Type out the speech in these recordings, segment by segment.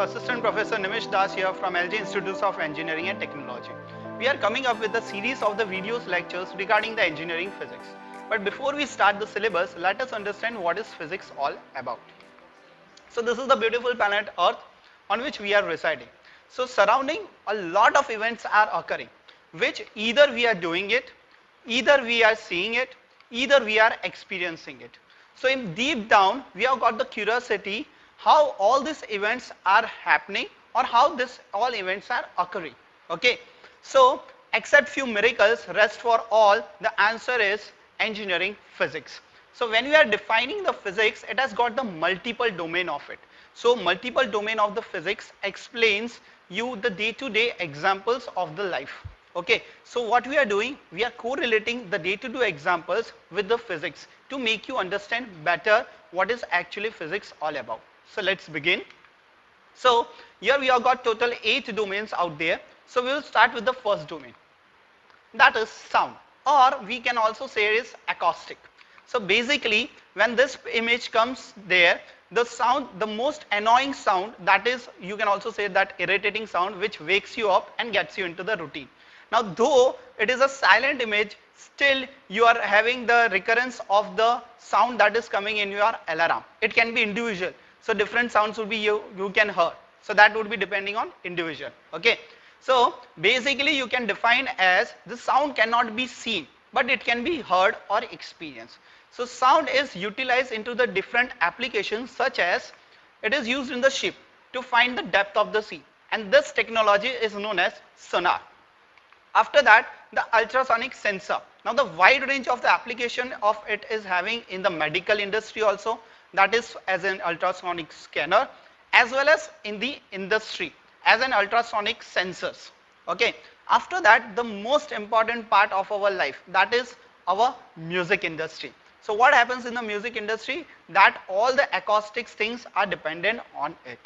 Assistant Professor Nimish Das here from LG Institutes of Engineering and Technology. We are coming up with a series of the videos lectures regarding the engineering physics. But before we start the syllabus, let us understand what is physics all about. So this is the beautiful planet Earth on which we are residing. So surrounding a lot of events are occurring, which either we are doing it, either we are seeing it, either we are experiencing it. So in deep down, we have got the curiosity how all these events are happening or how this all events are occurring. Okay. So except few miracles, rest for all, the answer is engineering physics. So when we are defining the physics, it has got the multiple domain of it. So multiple domain of the physics explains you the day-to-day examples of the life. Okay, so what we are doing, we are correlating the day-to-day examples with the physics to make you understand better what is actually physics all about. So let's begin. So here we have got total 8 domains out there. So we will start with the first domain, that is sound, or we can also say it is acoustic. So basically when this image comes there, the sound, the most annoying sound, that is, you can also say that irritating sound which wakes you up and gets you into the routine. Now though it is a silent image, still you are having the recurrence of the sound that is coming in your alarm. It can be individual, so different sounds will be you can hear. So that would be depending on individual. Okay. So basically you can define as the sound cannot be seen, but it can be heard or experienced. So sound is utilized into the different applications, such as it is used in the ship to find the depth of the sea, and this technology is known as sonar. After that, the ultrasonic sensor. Now the wide range of the application of it is having in the medical industry also, that is as an ultrasonic scanner, as well as in the industry as an ultrasonic sensors. Okay. After that, the most important part of our life, that is our music industry. So what happens in the music industry, that all the acoustics things are dependent on it.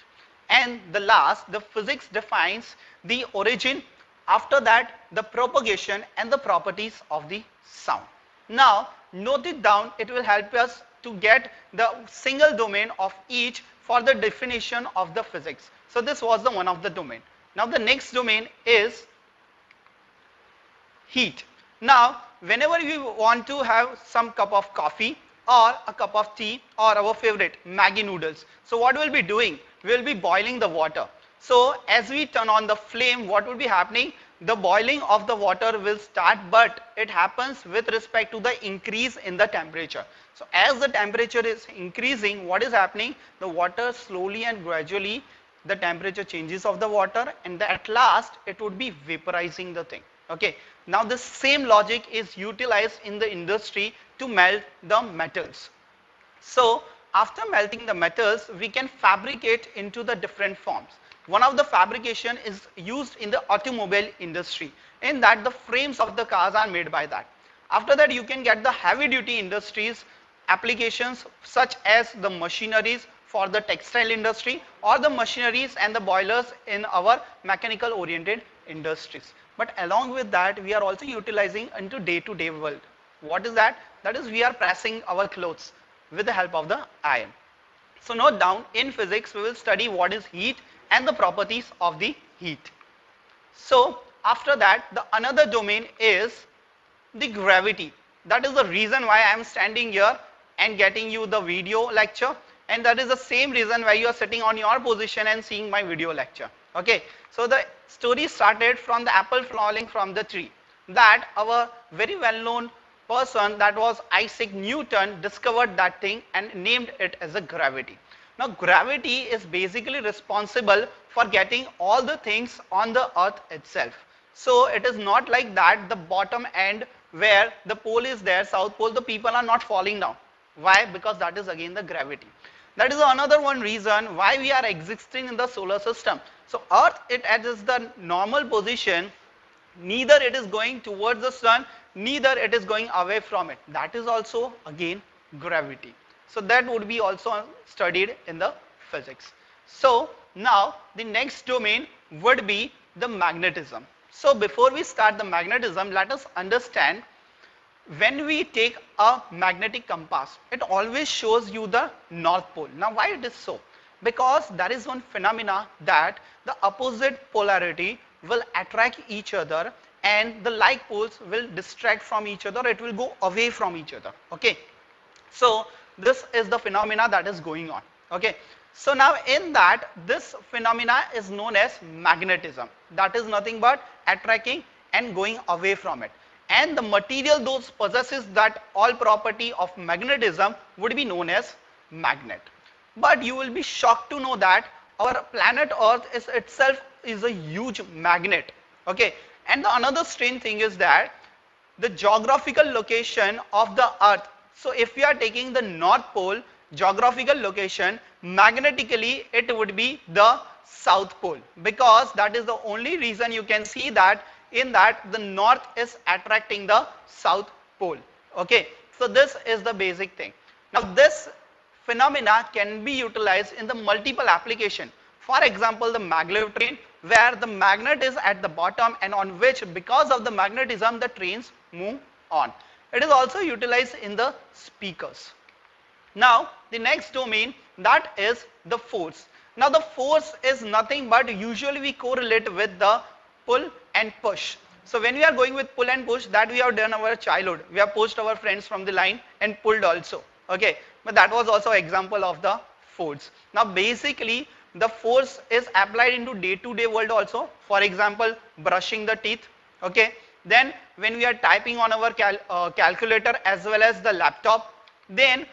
And the last, the physics defines the origin, after that the propagation and the properties of the sound. Now note it down, it will help us to get the single domain of each for the definition of the physics. So this was the one of the domain. Now the next domain is heat. Now whenever we want to have some cup of coffee or a cup of tea or our favorite Maggi noodles, so what we'll be doing, we'll be boiling the water. So as we turn on the flame, what will be happening, the boiling of the water will start, but it happens with respect to the increase in the temperature. So as the temperature is increasing, what is happening, the water slowly and gradually, the temperature changes of the water, and at last it would be vaporizing the thing. Okay. Now the same logic is utilized in the industry to melt the metals. So after melting the metals, we can fabricate into the different forms. One of the fabrication is used in the automobile industry, in that the frames of the cars are made by that. After that, you can get the heavy duty industries applications, such as the machineries for the textile industry or the machineries and the boilers in our mechanical oriented industries. But along with that, we are also utilizing into day-to-day world. What is that? That is, we are pressing our clothes with the help of the iron. So note down, in physics we will study what is heat and the properties of the heat. So after that, the another domain is the gravity. That is the reason why I am standing here and getting you the video lecture, and that is the same reason why you are sitting on your position and seeing my video lecture. Okay. So the story started from the apple falling from the tree, that our very well known person, that was Isaac Newton, discovered that thing and named it as a gravity. Now gravity is basically responsible for getting all the things on the earth itself. So it is not like that the bottom end where the pole is there, south pole, the people are not falling down. Why? Because that is again the gravity. That is another one reason why we are existing in the solar system. So earth, it is the normal position, neither it is going towards the sun, neither it is going away from it. That is also again gravity. So that would be also studied in the physics. So now the next domain would be the magnetism. So before we start the magnetism, let us understand, when we take a magnetic compass, it always shows you the north pole. Now why it is so? Because there is one phenomena that the opposite polarity will attract each other and the like poles will distract from each other, it will go away from each other. Okay, so this is the phenomena that is going on. Okay, so now in that, this phenomena is known as magnetism. That is nothing but attracting and going away from it, and the material those possesses that all property of magnetism would be known as magnet. But you will be shocked to know that our planet Earth is itself is a huge magnet. Okay, and the another strange thing is that the geographical location of the earth, so if we are taking the north pole geographical location, magnetically it would be the south pole, because that is the only reason you can see that in that the north is attracting the south pole. Okay, so this is the basic thing. Now this phenomena can be utilized in the multiple application. For example, the maglev train, where the magnet is at the bottom and on which, because of the magnetism, the trains move on. It is also utilized in the speakers. Now the next domain, that is the force. Now the force is nothing but usually we correlate with the pull and push. So when we are going with pull and push, that we have done our childhood, we have pushed our friends from the line and pulled also. Okay, but that was also example of the force. Now basically the force is applied into day-to-day world also. For example, brushing the teeth. Okay, then when we are typing on our calculator as well as the laptop, then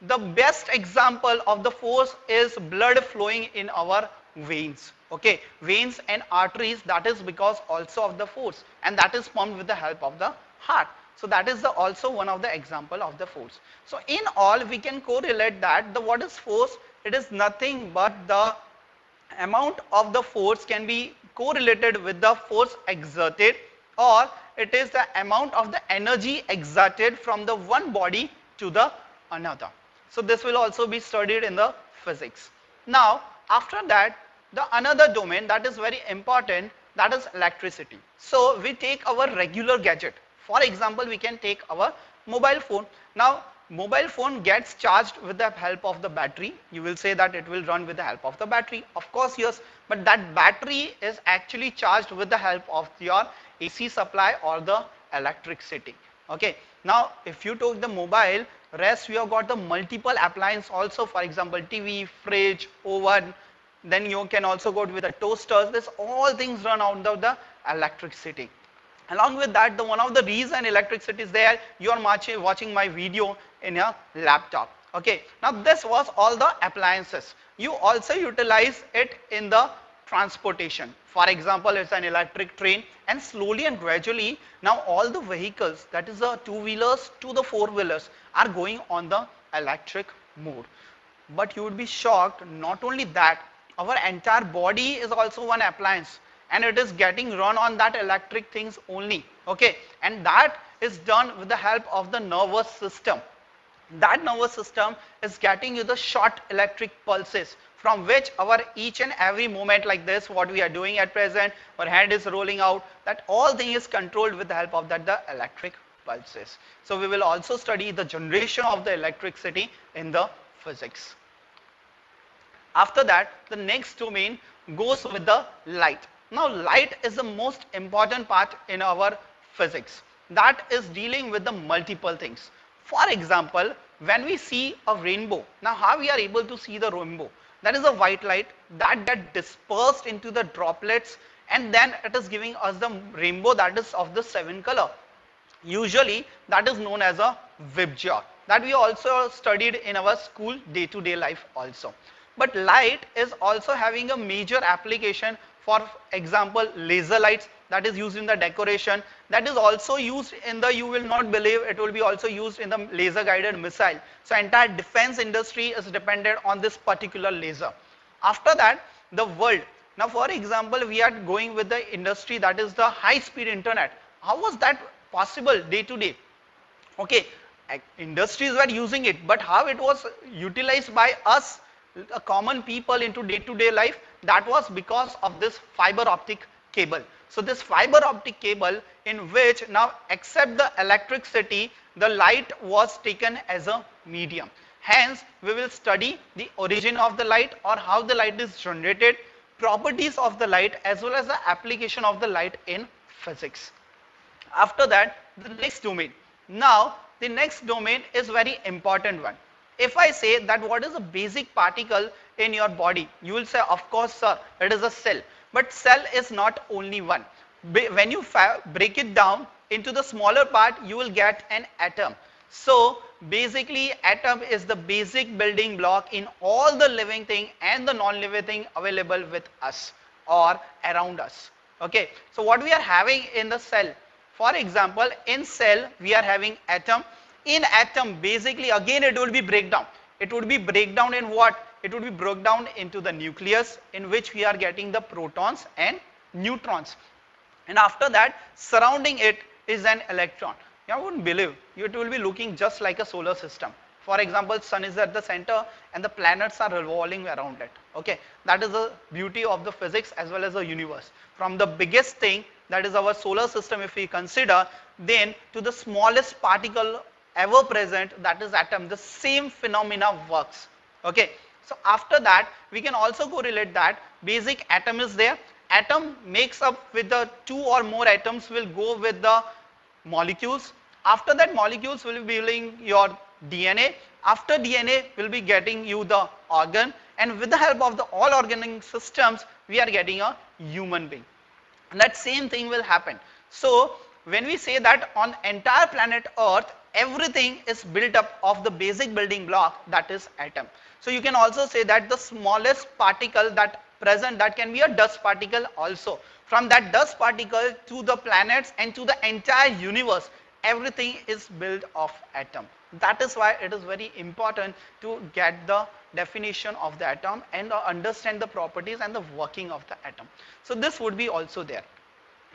the best example of the force is blood flowing in our veins. Okay, veins and arteries, that is because also of the force, and that is pumped with the help of the heart. So that is the also one of the example of the force. So in all, we can correlate that the what is force, it is nothing but the amount of the force can be correlated with the force exerted, or it is the amount of the energy exerted from the one body to the another. So this will also be studied in the physics. Now after that, the another domain that is very important, that is electricity. So we take our regular gadget. For example, we can take our mobile phone. Now mobile phone gets charged with the help of the battery. You will say that it will run with the help of the battery. Of course yes, but that battery is actually charged with the help of your AC supply or the electricity. Okay, now if you took the mobile, rest we have got the multiple appliance also. For example, TV, fridge, oven, then you can also go with the toasters. This all things run out of the electricity. Along with that, the one of the reason electricity is there, you are watching my video in your laptop. Okay, now this was all the appliances. You also utilize it in the transportation. For example, it's an electric train, and slowly and gradually now all the vehicles, that is the two-wheelers to the four-wheelers, are going on the electric mode. But you would be shocked, not only that, our entire body is also one appliance, and it is getting run on that electric things only. Okay, and that is done with the help of the nervous system. That nervous system is getting you the short electric pulses, from which our each and every movement like this, what we are doing at present, our hand is rolling out, that all thing is controlled with the help of that the electric pulses. So we will also study the generation of the electricity in the physics. After that, the next domain goes with the light. Now light is the most important part in our physics. That is dealing with the multiple things. For example, when we see a rainbow, now how we are able to see the rainbow? That is a white light that gets dispersed into the droplets, and then it is giving us the rainbow that is of the 7 color. Usually that is known as a Vibgyor, that we also studied in our school day-to-day life also. But light is also having a major application. For example, laser lights, that is used in the decoration, that is also used in the, you will not believe, it will be also used in the laser guided missile. So entire defense industry is dependent on this particular laser. After that, the world. Now for example, we are going with the industry that is the high speed internet. How was that possible day to day? Okay, industries were using it, but how it was utilized by us common people into day-to-day life, that was because of this fiber optic cable. So this fiber optic cable, in which now except the electricity, the light was taken as a medium. Hence, we will study the origin of the light or how the light is generated, properties of the light as well as the application of the light in physics. After that, the next domain. Now, the next domain is very important one. If I say that what is a basic particle in your body, you will say, of course, sir, it is a cell. But cell is not only one. When you break it down into the smaller part, you will get an atom. So, basically, atom is the basic building block in all the living thing and the non-living thing available with us or around us. Okay. So, what we are having in the cell, for example, in cell we are having atom. In atom, basically again it will be breakdown. It would be breakdown in what? It would be broken down into the nucleus, in which we are getting the protons and neutrons. And after that, surrounding it is an electron. You wouldn't believe, it will be looking just like a solar system. For example, sun is at the center and the planets are revolving around it. Okay, that is the beauty of the physics as well as the universe. From the biggest thing, that is our solar system, if we consider, then to the smallest particle ever present, that is atom, the same phenomena works. Okay, so after that, we can also correlate that basic atom is there. Atom makes up with the two or more atoms will go with the molecules. After that, molecules will be building your DNA. After DNA, will be getting you the organ, and with the help of the all organic systems, we are getting a human being. And that same thing will happen. So, when we say that on entire planet Earth, everything is built up of the basic building block, that is atom. So, you can also say that the smallest particle that present, that can be a dust particle also. From that dust particle to the planets and to the entire universe, everything is built of atom. That is why it is very important to get the definition of the atom and understand the properties and the working of the atom. So this would be also there.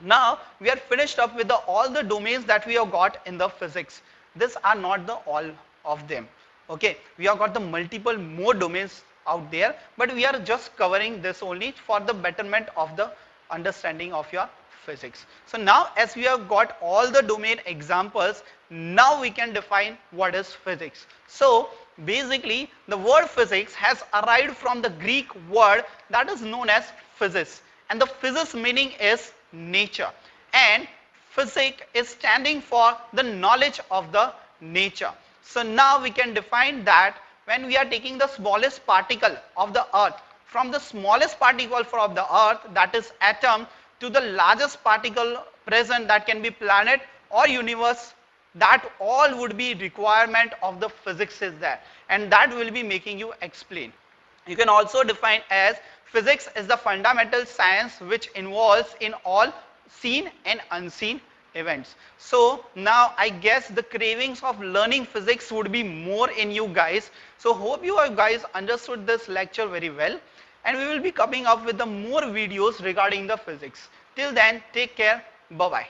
Now we are finished up with all the domains that we have got in the physics. These are not the all of them. Okay, we have got the multiple more domains out there, but we are just covering this only for the betterment of the understanding of your physics. So now as we have got all the domain examples, now we can define what is physics. So basically the word physics has arrived from the Greek word that is known as physis, and the physis meaning is nature, and physics is standing for the knowledge of the nature. So now we can define that when we are taking the smallest particle of the earth, from the smallest particle from the earth, that is atom, to the largest particle present, that can be planet or universe, that all would be requirement of the physics is there, and that will be making you explain. You can also define as physics is the fundamental science which involves in all seen and unseen events. So now I guess the cravings of learning physics would be more in you guys. So hope you guys understood this lecture very well, and we will be coming up with the more videos regarding the physics. Till then, take care. Bye bye.